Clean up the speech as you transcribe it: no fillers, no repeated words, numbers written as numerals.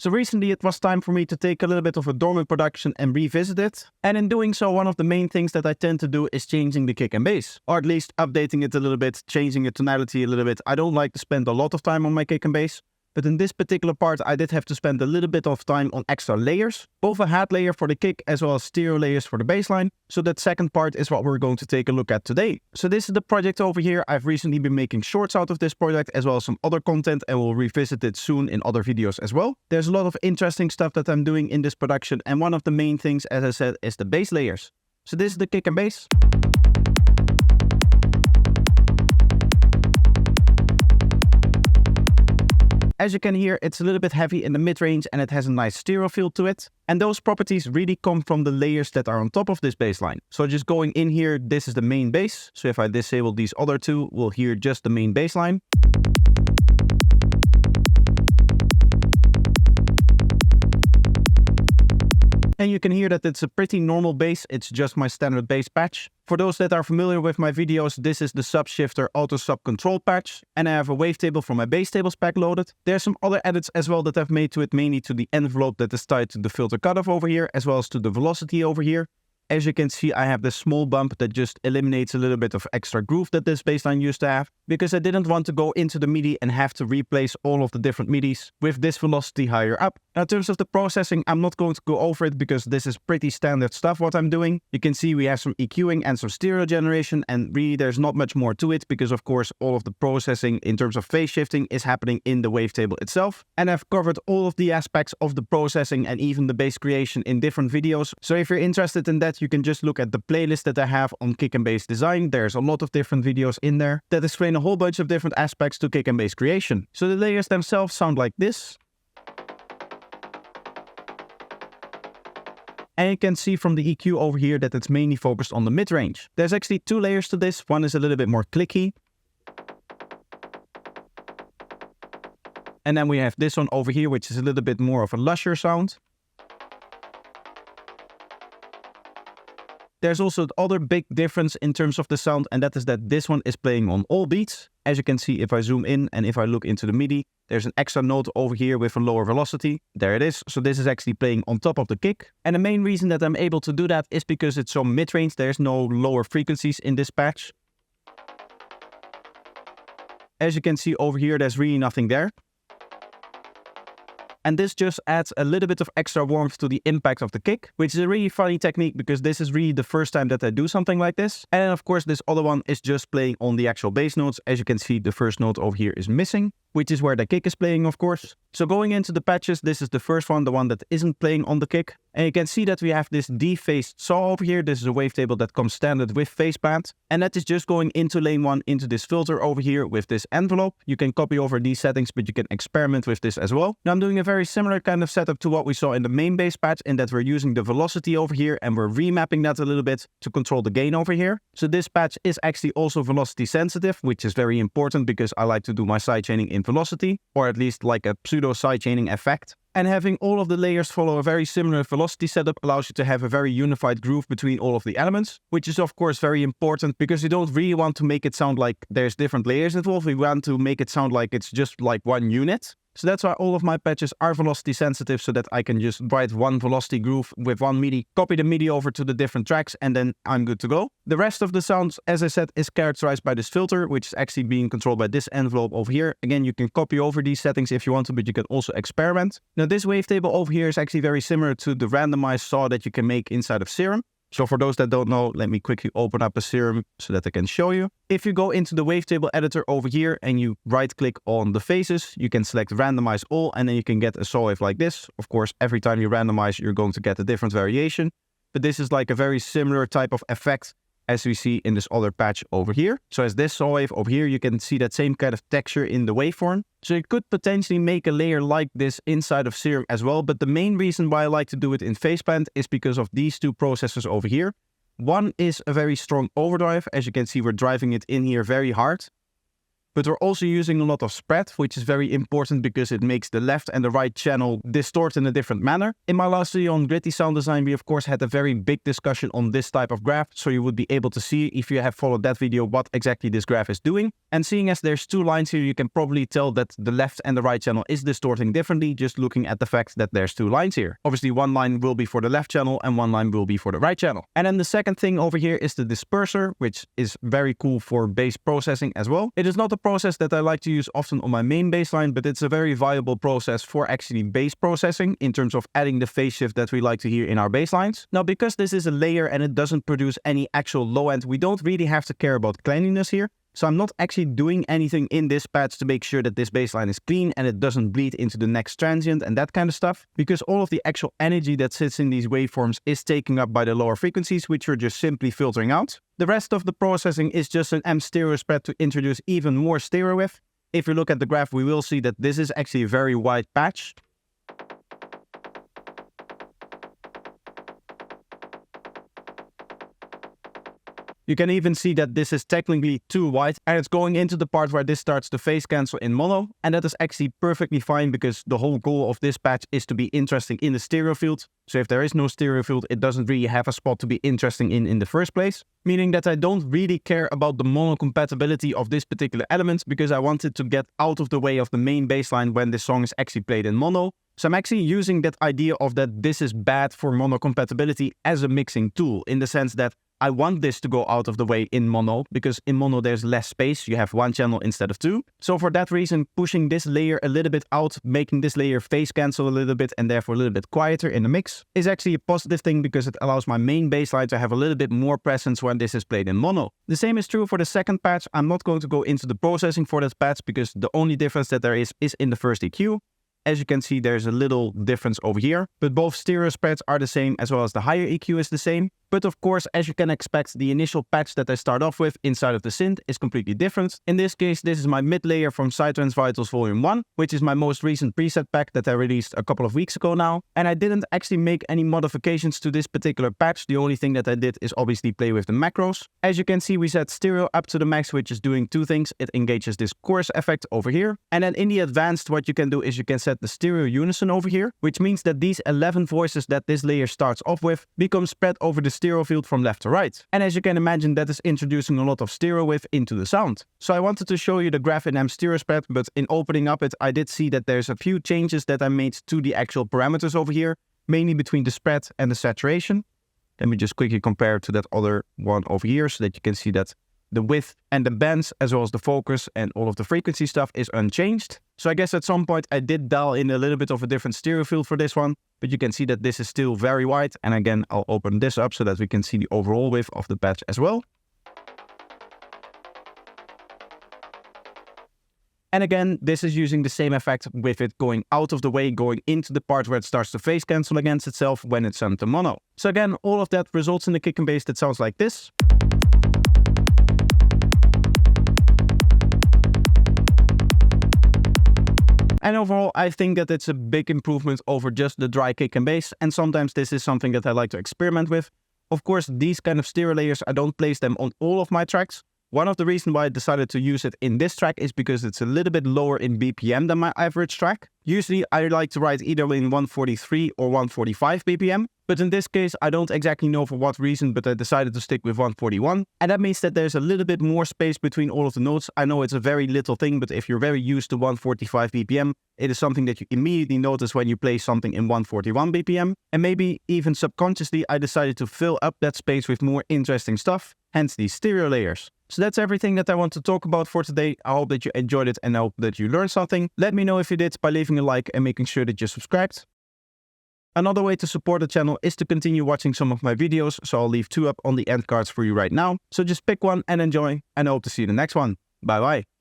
So recently it was time for me to take a little bit of a dormant production and revisit it. And in doing so, one of the main things that I tend to do is changing the kick and bass. Or at least updating it a little bit, changing the tonality a little bit. I don't like to spend a lot of time on my kick and bass. But in this particular part, I did have to spend a little bit of time on extra layers. Both a head layer for the kick as well as stereo layers for the bass line. So that second part is what we're going to take a look at today. So this is the project over here. I've recently been making shorts out of this project as well as some other content, and we'll revisit it soon in other videos as well. There's a lot of interesting stuff that I'm doing in this production, and one of the main things, as I said, is the bass layers. So this is the kick and bass. As you can hear, it's a little bit heavy in the mid-range and it has a nice stereo feel to it. And those properties really come from the layers that are on top of this bass line. So just going in here, this is the main bass. So if I disable these other two, we'll hear just the main bass line. And you can hear that it's a pretty normal bass, it's just my standard bass patch. For those that are familiar with my videos, this is the sub-shifter auto sub control patch, and I have a wavetable from my bass tables pack loaded. There's some other edits as well that I've made to it, mainly to the envelope that is tied to the filter cutoff over here, as well as to the velocity over here. As you can see, I have this small bump that just eliminates a little bit of extra groove that this bassline used to have, because I didn't want to go into the MIDI and have to replace all of the different MIDIs with this velocity higher up. Now, in terms of the processing, I'm not going to go over it because this is pretty standard stuff what I'm doing. You can see we have some EQing and some stereo generation, and really there's not much more to it because of course all of the processing in terms of phase shifting is happening in the wavetable itself. And I've covered all of the aspects of the processing and even the bass creation in different videos. So if you're interested in that, you can just look at the playlist that I have on kick and bass design. There's a lot of different videos in there that explain a whole bunch of different aspects to kick and bass creation. So the layers themselves sound like this. And you can see from the EQ over here that it's mainly focused on the mid-range. There's actually two layers to this. One is a little bit more clicky. And then we have this one over here, which is a little bit more of a lusher sound. There's also the other big difference in terms of the sound, and that is that this one is playing on all beats. As you can see, if I zoom in and if I look into the MIDI, there's an extra note over here with a lower velocity. There it is. So this is actually playing on top of the kick. And the main reason that I'm able to do that is because it's so mid-range. There's no lower frequencies in this patch. As you can see over here, there's really nothing there. And this just adds a little bit of extra warmth to the impact of the kick, which is a really funny technique because this is really the first time that I do something like this. And of course, this other one is just playing on the actual bass notes. As you can see, the first note over here is missing, which is where the kick is playing, of course. So going into the patches, this is the first one, the one that isn't playing on the kick. And you can see that we have this D-phased saw over here. This is a wavetable that comes standard with phase band. And that is just going into lane 1 into this filter over here with this envelope. You can copy over these settings, but you can experiment with this as well. Now I'm doing a very similar kind of setup to what we saw in the main bass patch, in that we're using the velocity over here and we're remapping that a little bit to control the gain over here. So this patch is actually also velocity sensitive, which is very important because I like to do my sidechaining in velocity, or at least like a pseudo sidechaining effect. And having all of the layers follow a very similar velocity setup allows you to have a very unified groove between all of the elements, which is of course very important because you don't really want to make it sound like there's different layers involved. We want to make it sound like it's just like one unit. So that's why all of my patches are velocity sensitive, so that I can just write one velocity groove with one MIDI, copy the MIDI over to the different tracks, and then I'm good to go. The rest of the sounds, as I said, is characterized by this filter, which is actually being controlled by this envelope over here. Again, you can copy over these settings if you want to, but you can also experiment. Now this wavetable over here is actually very similar to the randomized saw that you can make inside of Serum. So for those that don't know, let me quickly open up a Serum so that I can show you. If you go into the wavetable editor over here and you right click on the phases, you can select randomize all, and then you can get a saw wave like this. Of course, every time you randomize, you're going to get a different variation, but this is like a very similar type of effect as we see in this other patch over here. So as this saw wave over here, you can see that same kind of texture in the waveform. So you could potentially make a layer like this inside of Serum as well, but the main reason why I like to do it in phase band is because of these two processors over here. One is a very strong overdrive. As you can see, we're driving it in here very hard. But we're also using a lot of spread, which is very important because it makes the left and the right channel distort in a different manner. In my last video on gritty sound design, we of course had a very big discussion on this type of graph, so you would be able to see, if you have followed that video, what exactly this graph is doing. And seeing as there's two lines here, you can probably tell that the left and the right channel is distorting differently just looking at the fact that there's two lines here. Obviously, one line will be for the left channel and one line will be for the right channel. And then the second thing over here is the disperser, which is very cool for bass processing as well. It is not a process that I like to use often on my main bass line, but it's a very viable process for actually bass processing in terms of adding the phase shift that we like to hear in our bass lines. Now, because this is a layer and it doesn't produce any actual low end, we don't really have to care about cleanliness here. So I'm not actually doing anything in this patch to make sure that this bassline is clean and it doesn't bleed into the next transient and that kind of stuff, because all of the actual energy that sits in these waveforms is taken up by the lower frequencies, which we're just simply filtering out. The rest of the processing is just an M stereo spread to introduce even more stereo with. If you look at the graph, we will see that this is actually a very wide patch. You can even see that this is technically too wide and it's going into the part where this starts to phase cancel in mono, and that is actually perfectly fine because the whole goal of this patch is to be interesting in the stereo field. So if there is no stereo field, it doesn't really have a spot to be interesting in the first place, meaning that I don't really care about the mono compatibility of this particular element because I want it to get out of the way of the main bassline when this song is actually played in mono. So I'm actually using that idea of that this is bad for mono compatibility as a mixing tool, in the sense that I want this to go out of the way in mono, because in mono there's less space, you have one channel instead of two. So for that reason, pushing this layer a little bit out, making this layer phase cancel a little bit and therefore a little bit quieter in the mix, is actually a positive thing because it allows my main bassline to have a little bit more presence when this is played in mono. The same is true for the second patch. I'm not going to go into the processing for that patch because the only difference that there is in the first EQ. As you can see, there's a little difference over here, but both stereo spreads are the same as well as the higher EQ is the same. But of course, as you can expect, the initial patch that I start off with inside of the synth is completely different. In this case, this is my mid layer from Psytrance Vitals Volume 1, which is my most recent preset pack that I released a couple of weeks ago now. And I didn't actually make any modifications to this particular patch. The only thing that I did is obviously play with the macros. As you can see, we set stereo up to the max, which is doing two things. It engages this chorus effect over here. And then in the advanced, what you can do is you can set the stereo unison over here, which means that these 11 voices that this layer starts off with become spread over the stereo field from left to right. And as you can imagine, that is introducing a lot of stereo width into the sound. So I wanted to show you the graph in M stereo spread, but in opening up it, I did see that there's a few changes that I made to the actual parameters over here, mainly between the spread and the saturation. Let me just quickly compare to that other one over here so that you can see that the width and the bands, as well as the focus and all of the frequency stuff, is unchanged. So I guess at some point I did dial in a little bit of a different stereo field for this one, but you can see that this is still very wide. And again, I'll open this up so that we can see the overall width of the patch as well. And again, this is using the same effect with it going out of the way, going into the part where it starts to phase cancel against itself when it's sent to mono. So again, all of that results in a kick and bass that sounds like this. And overall, I think that it's a big improvement over just the dry kick and bass, and sometimes this is something that I like to experiment with. Of course, these kind of stereo layers, I don't place them on all of my tracks. One of the reasons why I decided to use it in this track is because it's a little bit lower in BPM than my average track. Usually I like to write either in 143 or 145 BPM, but in this case I don't exactly know for what reason, but I decided to stick with 141. And that means that there's a little bit more space between all of the notes. I know it's a very little thing, but if you're very used to 145 BPM, it is something that you immediately notice when you play something in 141 BPM. And maybe even subconsciously I decided to fill up that space with more interesting stuff, hence these stereo layers. So that's everything that I want to talk about for today. I hope that you enjoyed it and I hope that you learned something. Let me know if you did by leaving a like and making sure that you're subscribed. Another way to support the channel is to continue watching some of my videos, so I'll leave two up on the end cards for you right now. So just pick one and enjoy, and I hope to see you in the next one. Bye bye.